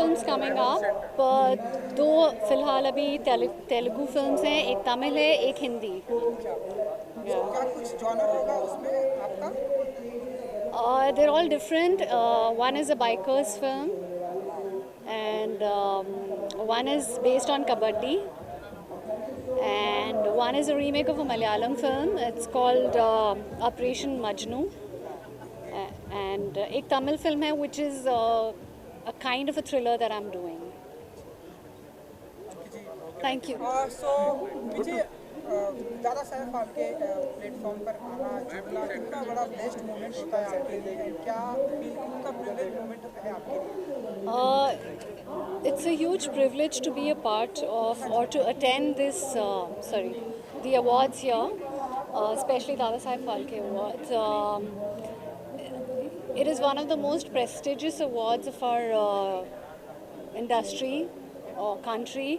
films coming up, but दो फिलहाल अभी तेलुगु films हैं, एक तमिल है, एक हिंदी. क्या कुछ जॉनर होगा उसमें आपका? They're all different. One is a biker's film, and one is based on kabaddi, and one is a remake of a Malayalam film. It's called Operation Majnu, and एक तमिल film है which is a kind of a thriller that I'm doing. Thank you. So Vijay, Dada Saheb Phalke platform पर आना जुड़ना कितना बड़ा best moment होता है आपके लिए? क्या कितना प्रिविलेज मोमेंट है आपके लिए? It's a huge privilege to be a part of or to attend this, the awards here, especially Dada Saheb Phalke Awards. It is one of the most prestigious awards of our industry or country,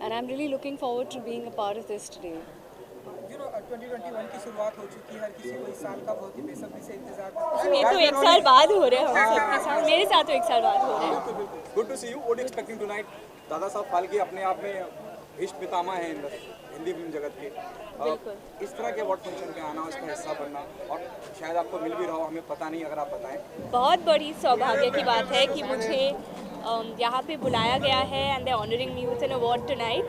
and I'm really looking forward to being a part of this today. 2021 की शुरुआत हो चुकी है, हर किसी को इस साल का बहुत ही बेसब्री से इंतजार। ये तो एक साल बाद हो रहा है हम सबके साथ, मेरे साथ तो एक साल बाद हो रहा है। Good to see you. What expecting tonight? Dadasaheb Phalke अपने आप में इष्ट पितामह हैं हिंदी फिल्म जगत के। इस तरह के अवार्ड फंक्शन में आना, उसका हिस्सा बनना, और शायद आपको मिल भी रहा हो, हमें पता नहीं, अगर आप बताएं। बहुत बड़ी सौभाग्य की बात है कि मुझे यहाँ पे बुलाया गया है and they honouring me with an award tonight.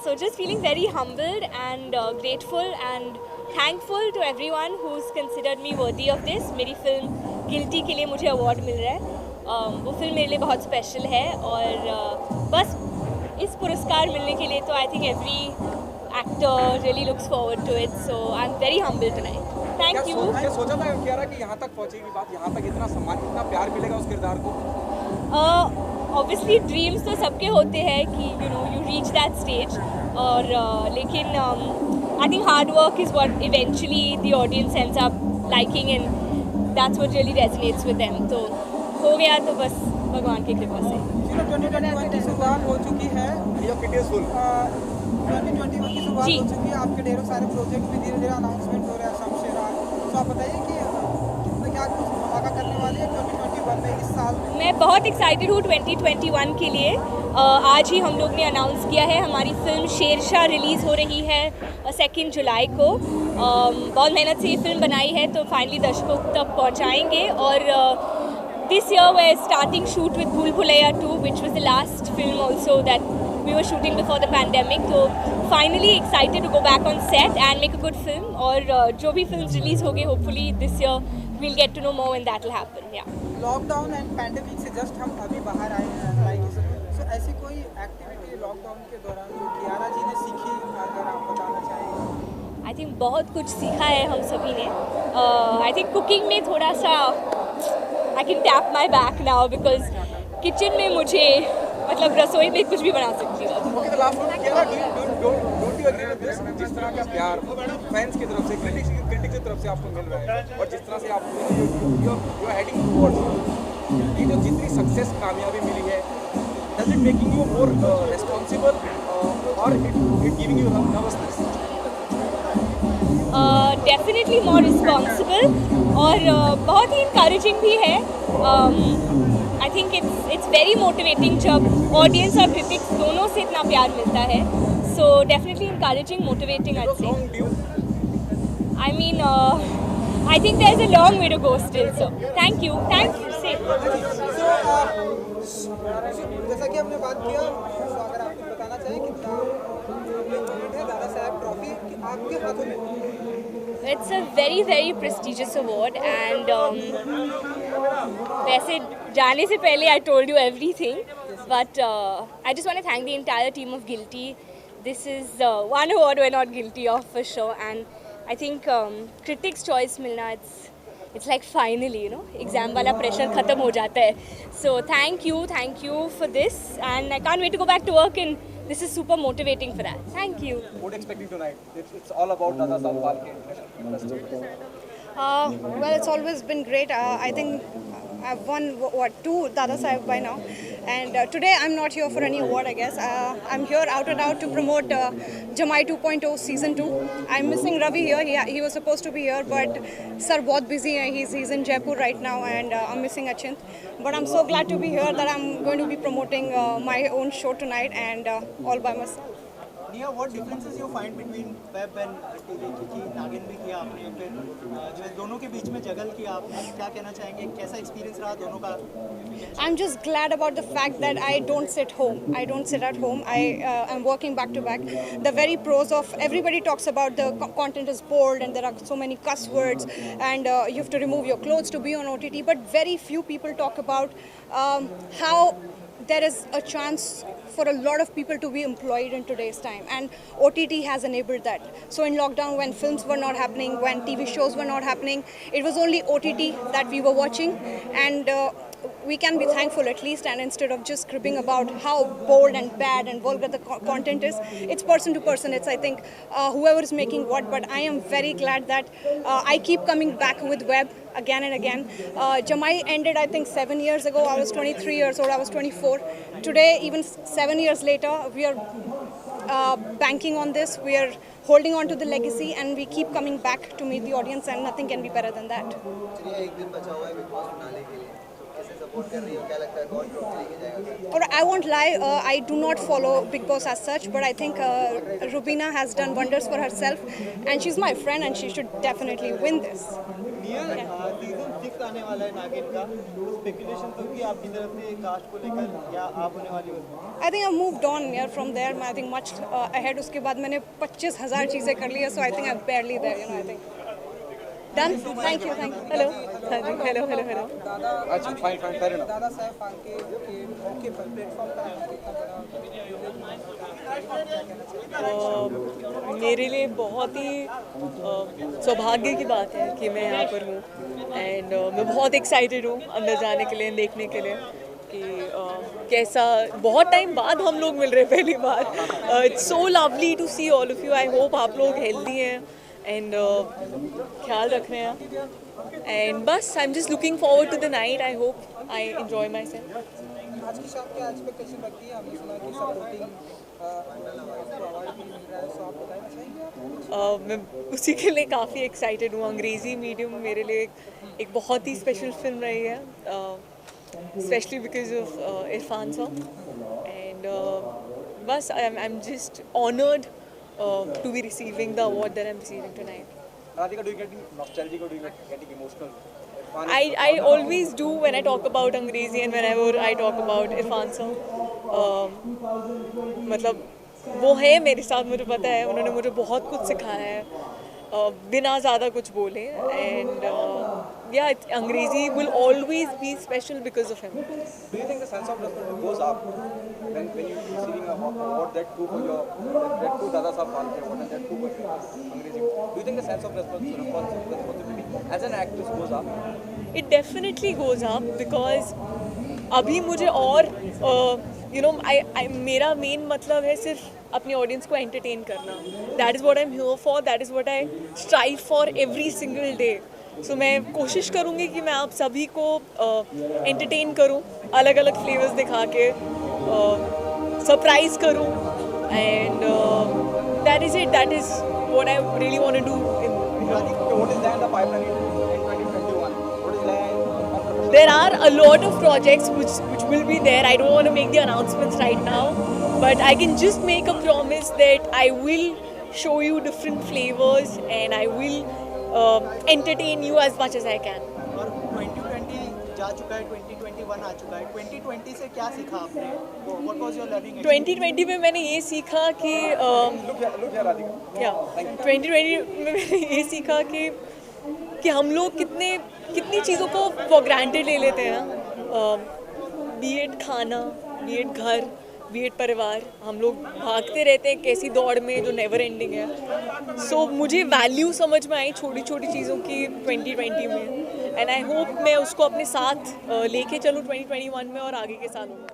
So just feeling very humbled and grateful and thankful to everyone who's considered me worthy of this. मेरी फिल्म गिल्टी के लिए मुझे अवार्ड मिल रहा है। वो फिल्म मेरे लिए बहुत स्पेशल है, और बस इस पुरस्कार मिलने के लिए तो I think every actor really looks forward to it, so I am very humbled tonight. Thank you. क्या सोचा था कियारा कि यहाँ तक पहुँचेगी बात, यहाँ तक इतना सम्मान, इतना प्यार मिलेगा उस किरदार को? ऑब्वियसली ड्रीम्स तो सबके होते हैं कि यू रीच दैट स्टेज, और लेकिन I think hard work is what eventually the audience ends up liking, and that's what really resonates with them. तो हो गया तो बस भगवान की कृपा से। 2021 की शुरुआत हो चुकी है, 2021 की शुरुआत हो चुकी है, आपके ढेरों सारे प्रोजेक्ट भी धीरे धीरे अनाउंसमेंट हो रहे हैं शमशेरा। तो आप बताइए कि क्या कुछ धमाका करने वाले हैं 2021 में, इस साल में? मैं बहुत एक्साइटेड हूँ 2021 के लिए। आज ही हम लोग ने अनाउंस किया है हमारी फिल्म शेरशाह रिलीज़ हो रही है 2 जुलाई को। बहुत मेहनत से ये फिल्म बनाई है, तो फाइनली दर्शकों तक पहुँचाएंगे। और this year we are starting shoot with Bhool Bhulaiyaa 2, which was the last film also that we were shooting before the pandemic. तो finally excited to go back on set and make a good film. और जो भी film release होगी hopefully this year we'll get to know more when that will happen. Yeah. Lockdown and pandemic से just हम अभी बाहर आए हैं, लाइक सो ऐसी कोई एक्टिविटी लॉकडाउन के दौरान कियारा जी ने सीखी, अगर आप बताना चाहेंगे? आई थिंक बहुत कुछ सीखा है हम सभी ने। आई थिंक कुकिंग में थोड़ा सा I can tap my back now, because kitchen में मुझे मतलब रसोई में कुछ भी बना सकती हूँ। जिस तरह का प्यार फैंस की तरफ से, क्रिटिक्स की तरफ से आपको मिल रहा है, और जिस तरह से आप हेडिंग टुवर्ड्स ये जो जितनी सक्सेस कामयाबी मिली है, does it making you more responsible और it giving you nervousness? Definitely more responsible, और बहुत ही इंकरेजिंग भी है। I think it's very motivating जब ऑडियंस और क्रिटिक्स दोनों से इतना प्यार मिलता है। So definitely encouraging, motivating, I'd say. How long do you? I mean, I think there's a long way to go still. So thank you. Same. जैसा कि हमने बात किया, तो अगर आप कुछ बताना चाहें कितना है दादा साहब ट्रॉफी आपके हाथों में? It's a very very prestigious award, and वैसे जाने से पहले I told you everything, but I just want to thank the entire team of Guilty. This is one award we're not guilty of for sure, and I think critics choice मिलना it's like finally exam वाला pressure खत्म हो जाता है. So thank you for this, and I can't wait to go back to work, and this is super motivating for that. Thank you. What expecting tonight? It's all about Dada Saheb Phalke International Festival. Well, it's always been great. I think I've won what 2 Dada Saheb by now, and today I'm not here for any award. I guess I'm here out and out to promote Jamai 2.0 season 2. I'm missing Ravi here. He was supposed to be here, but sir, बहुत busy है. He's in Jaipur right now, and I'm missing Achint. But I'm so glad to be here that I'm going to be promoting my own show tonight, and all by myself. Nia, what differences you find between Web and TV? क्योंकि नागिन भी किया आपने, फिर जो दोनों के बीच में जगल किया आपने, क्या कहना चाहेंगे, कैसा एक्सपीरियंस रहा दोनों का? I'm just glad about the fact that I don't sit home. I don't sit at home. I'm working back to back. The very pros of everybody talks about the content is bold and there are so many cuss words and you have to remove your clothes to be on OTT. But very few people talk about how there is a chance for a lot of people to be employed in today's time, and OTT has enabled that. So in lockdown, when films were not happening, when TV shows were not happening, it was only OTT that we were watching, and we can be thankful at least. And instead of just cribbing about how bold and bad and vulgar the content is, it's person to person. It's, I think, whoever is making what. But I am very glad that I keep coming back with Web again and again. Jamai ended, I think, 7 years ago. I was 23 years old. I was 24. Today, even 7 years later, we are banking on this. We are holding on to the legacy, and we keep coming back to meet the audience, and nothing can be better than that. Or I won't lie, I do not follow Big Boss as such, but I think Rubina has done wonders for herself, and she's my friend, and she should definitely win this. Season 6 आने वाला है नागिन का, speculation तो कि आपकी तरफ से कास्ट को लेकर या आप होने वाली हो? I think I moved on from there. I think much ahead. उसके बाद मैंने 25,000 चीज़ें कर ली है, so I think I'm barely there. I think. Done. Thank you. Hello. Hello. अच्छा fine fair enough. Dada Saheb Phalke के मौके पर प्लेटफॉर्म पर आना कितना बड़ा मेरे लिए बहुत ही सौभाग्य की बात है कि मैं यहाँ पर हूँ, एंड मैं बहुत एक्साइटेड हूँ अंदर जाने के लिए, देखने के लिए कि कैसा बहुत टाइम बाद हम लोग मिल रहे हैं पहली बार. It's so lovely to see all of you. I hope आप लोग हेल्दी हैं एंड ख्याल रख रहे हैं. एंड बस I am just looking forward to the night. I hope I enjoy myself. आज की शाम क्या एक्सपेक्टेशन रखती है? हमने सुना कि सपोर्टिंग अवार्ड भी मिल रहा है, सो आप बताना चाहेंगे? मैं उसी के लिए काफ़ी एक्साइटेड हूँ. अंग्रेज़ी मीडियम मेरे लिए एक बहुत ही स्पेशल फिल्म रही है, स्पेशली बिकॉज ऑफ इरफान साहब. एंड बस I am just honoured to be receiving the award that I'm receiving tonight. Radhika, do you getting nostalgic or do you getting emotional? I always do when I talk about Angrezi and whenever I talk about Irfan sir. मतलब वो है मेरे साथ, मुझे पता है उन्होंने मुझे बहुत कुछ सिखाया है बिना ज़्यादा कुछ बोले. And yeah, Angrezi will always be special because of him. Do you think the sense of responsibility goes up when you receiving an award that too for that too Dada Saheb Phalke award and that too for Angrezi? Do you think the sense of responsibility as an actress goes up? It definitely goes up because अभी मुझे और मेरा main मतलब है सिर्फ अपनी audience को entertain करना. That is what I am here for. That is what I strive for every single day. So मैं कोशिश करूँगी कि मैं आप सभी को एंटरटेन करूँ, अलग अलग फ्लेवर्स दिखा के सरप्राइज करूँ. And that is it. That is what I really want to do. What is there in the pipeline in 2021? What is there? There are a lot of projects which will be there. I don't want to make the announcements right now, but I can just make a promise that I will show you different flavors and I will entertain you as much as I can. और 2020 जा चुका है, 2021 आ चुका है. 2020 से क्या सीखा आपने? What was your learning experience? 2020 में मैंने ये सीखा कि Look here, Radhika. 2020 में मैंने ये सीखा कि हम लोग कितनी चीज़ों को फॉर ग्रांटेड ले लेते हैं. बी एड खाना, बी एड घर, बी एड परिवार. हम लोग भागते रहते हैं कैसी दौड़ में जो नेवर एंडिंग है. सो मुझे वैल्यू समझ में आई छोटी छोटी चीज़ों की 2020 में. एंड आई होप मैं उसको अपने साथ लेके चलूँ 2021 में और आगे के सालों में.